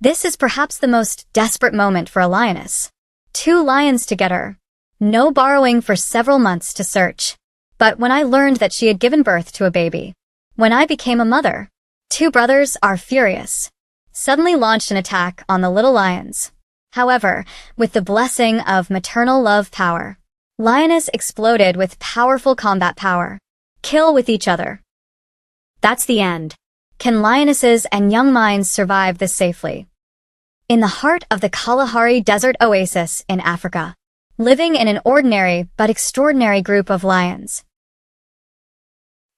This is perhaps the most desperate moment for a lioness. 2 lions together. No borrowing for several months to search. But when I learned that she had given birth to a baby, when I became a mother, 2 brothers are furious. Suddenly launched an attack on the little lions. However, with the blessing of maternal love power, lioness exploded with powerful combat power. Kill with each other. That's the end. Can lionesses and young lions survive this safely? In the heart of the Kalahari Desert Oasis in Africa, living in an ordinary but extraordinary group of lions.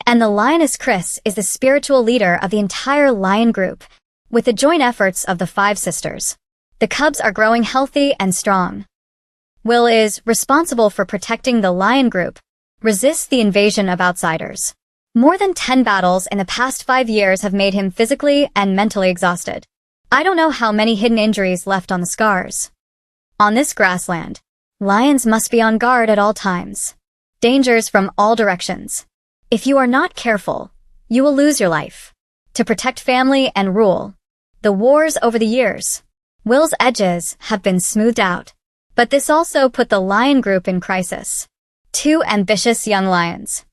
And the lioness Chris is the spiritual leader of the entire lion group, with the joint efforts of the 5 sisters. The cubs are growing healthy and strong. Will is responsible for protecting the lion group, resists the invasion of outsiders. More than 10 battles in the past 5 years have made him physically and mentally exhausted. I don't know how many hidden injuries left on the scars. On this grassland, lions must be on guard at all times. Dangers from all directions. If you are not careful, you will lose your life. To protect family and rule. The wars over the years. Will's edges have been smoothed out. But this also put the lion group in crisis. 2 ambitious young lions.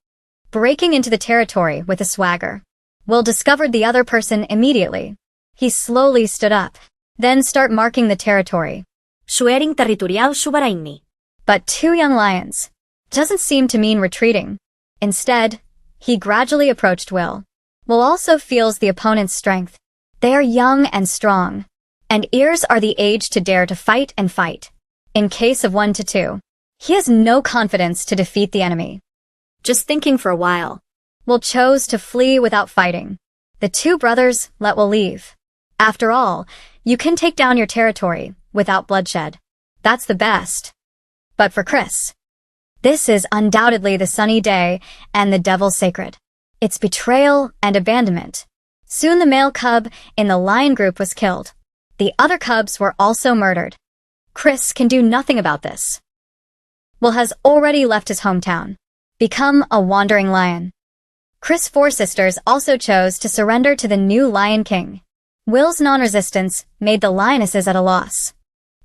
Breaking into the territory with a swagger. Will discovered the other person immediately. He slowly stood up, then start marking the territory. Sharing territorial suverenity. But 2 young lions. Doesn't seem to mean retreating. Instead, he gradually approached Will. Will also feels the opponent's strength. They are young and strong. And ears are the age to dare to fight and fight. In case of 1 to 2, he has no confidence to defeat the enemy. Just thinking for a while. Will chose to flee without fighting. The 2 brothers let Will leave. After all, you can take down your territory without bloodshed. That's the best. But for Chris, this is undoubtedly the sunny day and the devil's sacred. It's betrayal and abandonment. Soon the male cub in the lion group was killed. The other cubs were also murdered. Chris can do nothing about this. Will has already left his hometown. Become a wandering lion. Chris' 4 sisters also chose to surrender to the new Lion King. Will's non-resistance made the lionesses at a loss.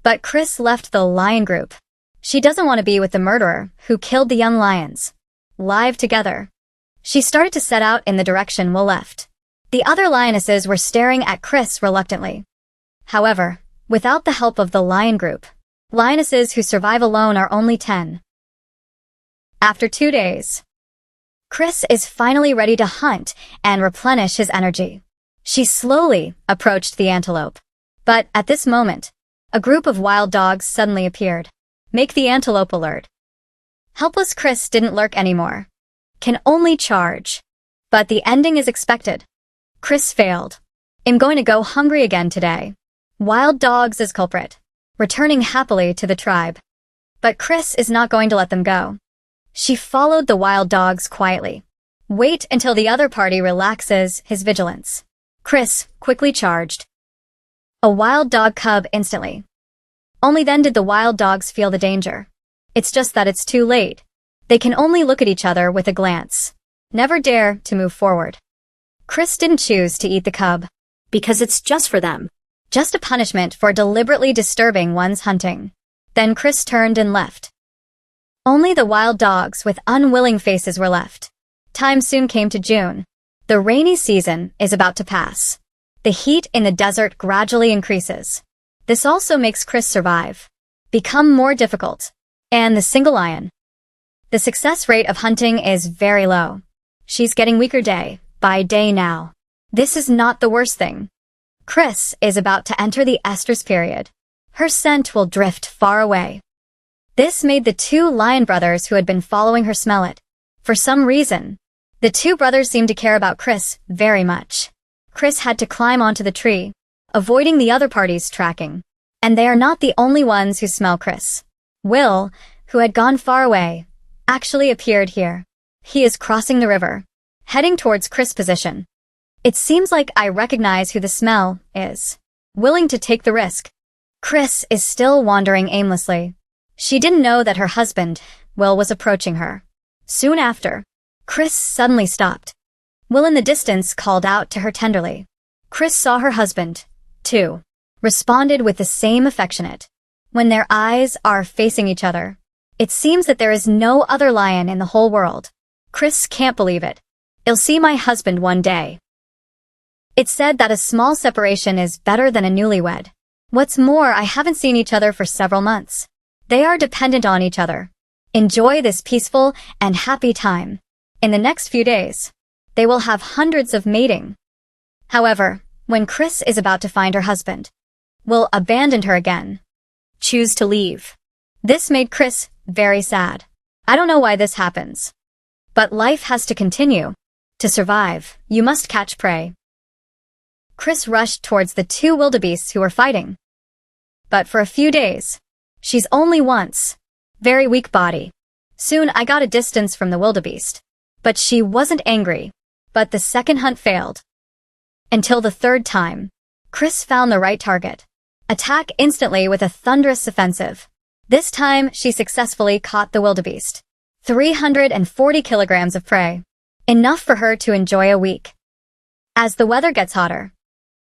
But Chris left the lion group. She doesn't want to be with the murderer who killed the young lions. Live together. She started to set out in the direction Will left. The other lionesses were staring at Chris reluctantly. However, without the help of the lion group, lionesses who survive alone are only 10. After 2 days, Chris is finally ready to hunt and replenish his energy. She slowly approached the antelope. But at this moment, a group of wild dogs suddenly appeared. Make the antelope alert. Helpless Chris didn't lurk anymore. Can only charge. But the ending is expected. Chris failed. I'm going to go hungry again today. Wild dogs as culprit. Returning happily to the tribe. But Chris is not going to let them go. She followed the wild dogs quietly. Wait until the other party relaxes his vigilance. Chris quickly charged. A wild dog cub instantly. Only then did the wild dogs feel the danger. It's just that it's too late. They can only look at each other with a glance. Never dare to move forward. Chris didn't choose to eat the cub. Because it's just for them. Just a punishment for deliberately disturbing one's hunting. Then Chris turned and left. Only the wild dogs with unwilling faces were left. Time soon came to June. The rainy season is about to pass. The heat in the desert gradually increases. This also makes Chris survive. Become more difficult. And the single lion. The success rate of hunting is very low. She's getting weaker day by day now. This is not the worst thing. Chris is about to enter the estrus period. Her scent will drift far away. This made the 2 lion brothers who had been following her smell it. For some reason, the 2 brothers seemed to care about Chris very much. Chris had to climb onto the tree, avoiding the other party's tracking. And they are not the only ones who smell Chris. Will, who had gone far away, actually appeared here. He is crossing the river, heading towards Chris' position. It seems like I recognize who the smell is. Willing to take the risk. Chris is still wandering aimlessly. She didn't know that her husband, Will, was approaching her. Soon after, Chris suddenly stopped. Will in the distance called out to her tenderly. Chris saw her husband, too. responded with the same affectionate. When their eyes are facing each other, it seems that there is no other lion in the whole world. Chris can't believe it. I'll see my husband one day. It's said that a small separation is better than a newlywed. What's more, I haven't seen each other for several months. They are dependent on each other. Enjoy this peaceful and happy time. In the next few days, they will have hundreds of mating. However, when Chris is about to find her husband, will abandon her again, choose to leave. This made Chris very sad. I don't know why this happens. But life has to continue. To survive, you must catch prey. Chris rushed towards the two wildebeests who were fighting. But for a few days, she's only once. Very weak body. Soon I got a distance from the wildebeest. But she wasn't angry. But the second hunt failed. Until the third time, Chris found the right target. Attack instantly with a thunderous offensive. This time, she successfully caught the wildebeest. 340 kilograms of prey. Enough for her to enjoy a week. As the weather gets hotter,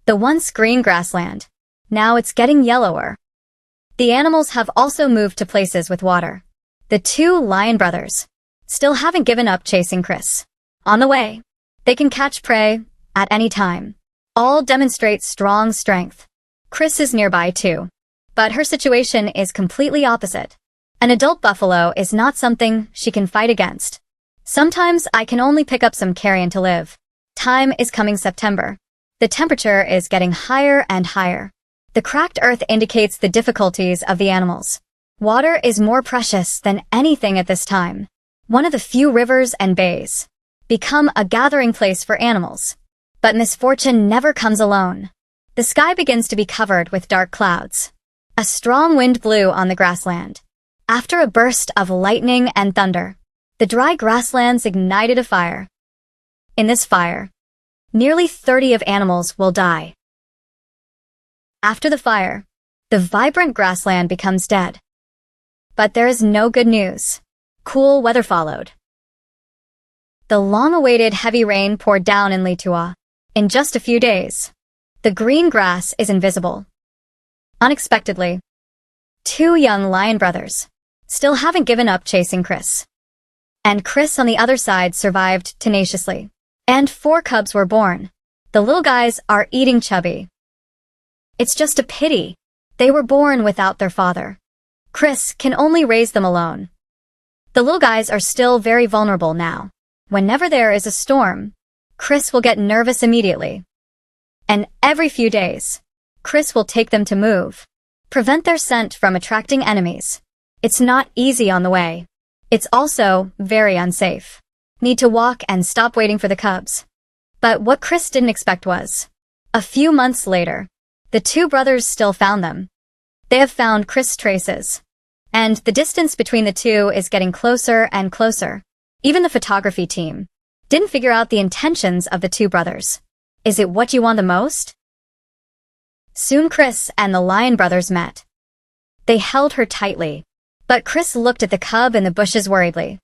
the once green grassland, now it's getting yellower. The animals have also moved to places with water. The two lion brothers still haven't given up chasing Chris. On the way, they can catch prey at any time. All demonstrate strong strength. Chris is nearby too. But her situation is completely opposite. An adult buffalo is not something she can fight against. Sometimes I can only pick up some carrion to live. Time is coming September. The temperature is getting higher and higher. The cracked earth indicates the difficulties of the animals. Water is more precious than anything at this time. One of the few rivers and bays become a gathering place for animals. But misfortune never comes alone. The sky begins to be covered with dark clouds. A strong wind blew on the grassland. After a burst of lightning and thunder, the dry grasslands ignited a fire. In this fire, nearly 30 of animals will die. After the fire, the vibrant grassland becomes dead. But there is no good news. Cool weather followed. The long-awaited heavy rain poured down in Litua. In just a few days, the green grass is invisible. Unexpectedly, two young lion brothers still haven't given up chasing Chris. And Chris on the other side survived tenaciously. And 4 cubs were born. The little guys are eating chubby. It's just a pity. They were born without their father. Chris can only raise them alone. The little guys are still very vulnerable now. Whenever there is a storm, Chris will get nervous immediately. And every few days, Chris will take them to move. Prevent their scent from attracting enemies. It's not easy on the way. It's also very unsafe. Need to walk and stop waiting for the cubs. But what Chris didn't expect was, a few months later, the two brothers still found them. They have found Chris' traces. And the distance between the two is getting closer and closer. Even the photography team didn't figure out the intentions of the two brothers. Is it what you want the most? Soon Chris and the lion brothers met. They held her tightly, but Chris looked at the cub in the bushes worriedly.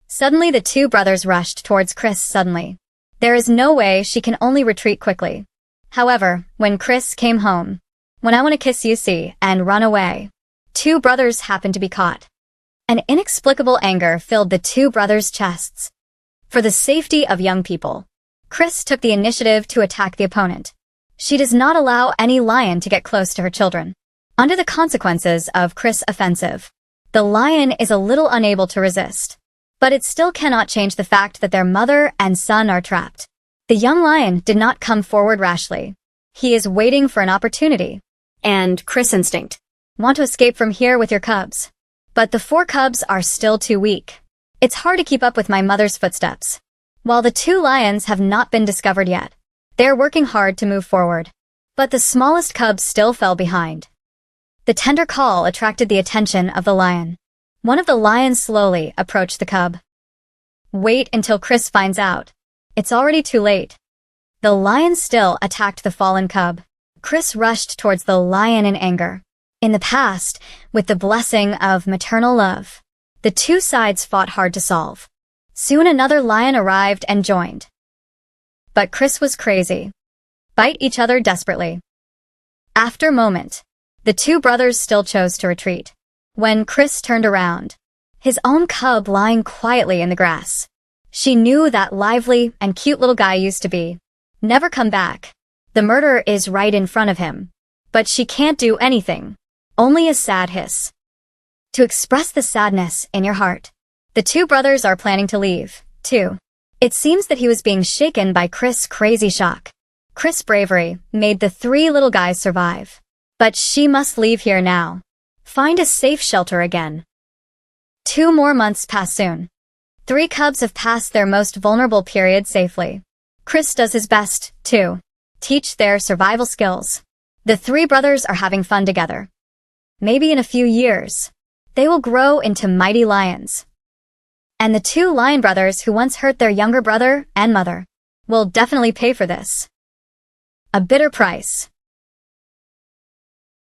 Suddenly the two brothers rushed towards Chris suddenly. There is no way she can only retreat quickly. However, when Chris came home, when I want to kiss you see, and run away, two brothers happened to be caught. An inexplicable anger filled the two brothers' chests. For the safety of young people, Chris took the initiative to attack the opponent. She does not allow any lion to get close to her children. Under the consequences of Chris' offensive, the lion is a little unable to resist. But it still cannot change the fact that their mother and son are trapped. The young lion did not come forward rashly. He is waiting for an opportunity. And Chris instinct. Want to escape from here with your cubs. But the 4 cubs are still too weak. It's hard to keep up with my mother's footsteps. While the 2 lions have not been discovered yet, they're working hard to move forward. But the smallest cub still fell behind. The tender call attracted the attention of the lion. One of the lions slowly approached the cub. Wait until Chris finds out. It's already too late. The lion still attacked the fallen cub. Chris rushed towards the lion in anger. In the past, with the blessing of maternal love, the 2 sides fought hard to solve. Soon another lion arrived and joined. But Chris was crazy. Bite each other desperately. After a moment, the two brothers still chose to retreat. When Chris turned around, his own cub lying quietly in the grass. She knew that lively and cute little guy used to be. Never come back. The murderer is right in front of him. But she can't do anything. Only a sad hiss. To express the sadness in your heart, the two brothers are planning to leave, too. It seems that he was being shaken by Chris' crazy shock. Chris' bravery made the three little guys survive. But she must leave here now. Find a safe shelter again. 2 more months pass soon. 3 cubs have passed their most vulnerable period safely. Chris does his best, to teach their survival skills. The 3 brothers are having fun together. Maybe in a few years, they will grow into mighty lions. And the 2 lion brothers who once hurt their younger brother and mother will definitely pay for this. A bitter price.